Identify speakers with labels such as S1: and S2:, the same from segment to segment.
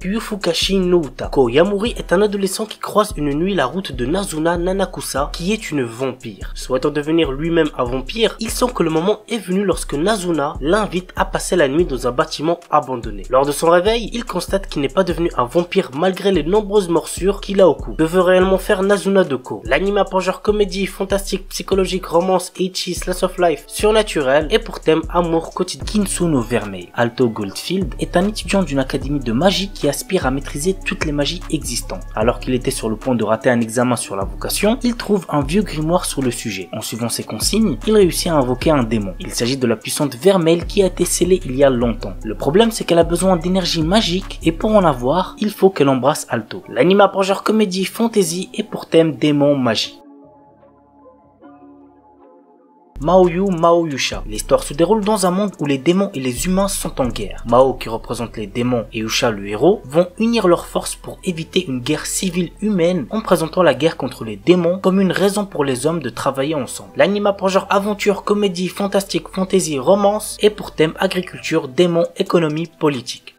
S1: Kyufukashi no Uta. Koyamuri est un adolescent qui croise une nuit la route de Nazuna Nanakusa, qui est une vampire. Souhaitant devenir lui-même un vampire, il sent que le moment est venu lorsque Nazuna l'invite à passer la nuit dans un bâtiment abandonné. Lors de son réveil, il constate qu'il n'est pas devenu un vampire malgré les nombreuses morsures qu'il a au cou. Que veut réellement faire Nazuna de Ko? L'anime a pour genre comédie, fantastique, psychologique, romance, ecchi, slice of life, surnaturel et pour thème amour quotidien. Kinsuno Vermeil. Alto Goldfield est un étudiant d'une académie de magie qui aspire à maîtriser toutes les magies existantes. Alors qu'il était sur le point de rater un examen sur la vocation, il trouve un vieux grimoire sur le sujet. En suivant ses consignes, il réussit à invoquer un démon. Il s'agit de la puissante Vermeil qui a été scellée il y a longtemps. Le problème c'est qu'elle a besoin d'énergie magique et pour en avoir, il faut qu'elle embrasse Alto. L'anime a pour genre comédie, fantasy et pour thème démon magie. Maoyu Maoyusha. L'histoire se déroule dans un monde où les démons et les humains sont en guerre. Mao, qui représente les démons, et Yusha, le héros, vont unir leurs forces pour éviter une guerre civile humaine en présentant la guerre contre les démons comme une raison pour les hommes de travailler ensemble. L'anime a pour genre aventure, comédie, fantastique, fantasy, romance et pour thème agriculture, démons, économie, politique.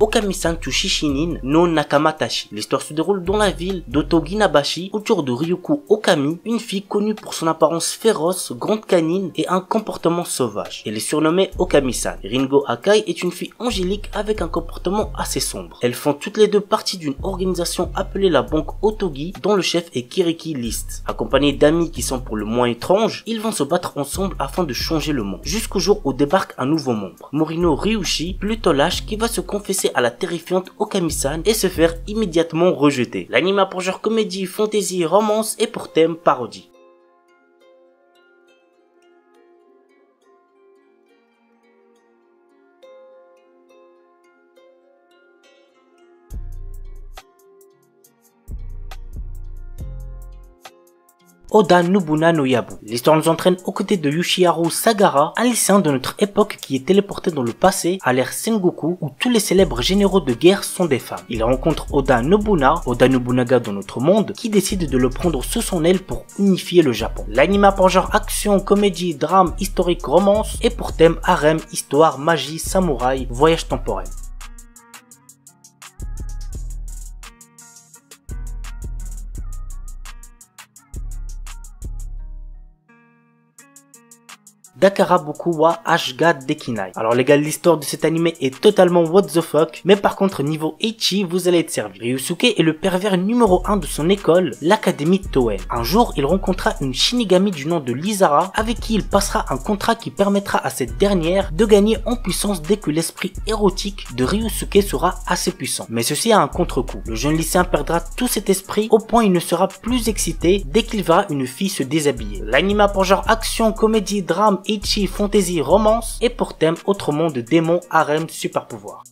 S1: Okami-san Tsushishinin no Nakamatashi. L'histoire se déroule dans la ville d'Otoginabashi autour de Ryuko Okami, une fille connue pour son apparence féroce, grande canine et un comportement sauvage. Elle est surnommée Okami-san. Ringo Akai est une fille angélique avec un comportement assez sombre. Elles font toutes les deux partie d'une organisation appelée la banque Otogi dont le chef est Kiriki List. Accompagnés d'amis qui sont pour le moins étranges, ils vont se battre ensemble afin de changer le monde. Jusqu'au jour où débarque un nouveau membre, Morino Ryushi, plutôt lâche, qui va se confesser à la terrifiante Okami-san et se faire immédiatement rejeter. L'anime a pour genre comédie, fantasy, romance et pour thème parodie. Oda Nobuna no Yabu. L'histoire nous entraîne aux côtés de Yoshiharu Sagara, un lycéen de notre époque qui est téléporté dans le passé à l'ère Sengoku où tous les célèbres généraux de guerre sont des femmes. Il rencontre Oda Nobunaga dans notre monde, qui décide de le prendre sous son aile pour unifier le Japon. L'anime a pour genre action, comédie, drame, historique, romance et pour thème harem, histoire, magie, samouraï, voyage temporel. Dakaraboku wa Ashga Dekinai. Alors les gars, l'histoire de cet anime est totalement what the fuck, mais par contre niveau ecchi, vous allez être servi. Ryusuke est le pervers numéro 1 de son école, l'académie Toen. Un jour, il rencontra une Shinigami du nom de Lizara, avec qui il passera un contrat qui permettra à cette dernière de gagner en puissance dès que l'esprit érotique de Ryusuke sera assez puissant. Mais ceci a un contre-coup. Le jeune lycéen perdra tout cet esprit au point il ne sera plus excité dès qu'il verra une fille se déshabiller. L'anime a pour genre action, comédie, drame, ecchi, fantasy, romance et pour thème autrement de démons, harem, super pouvoir.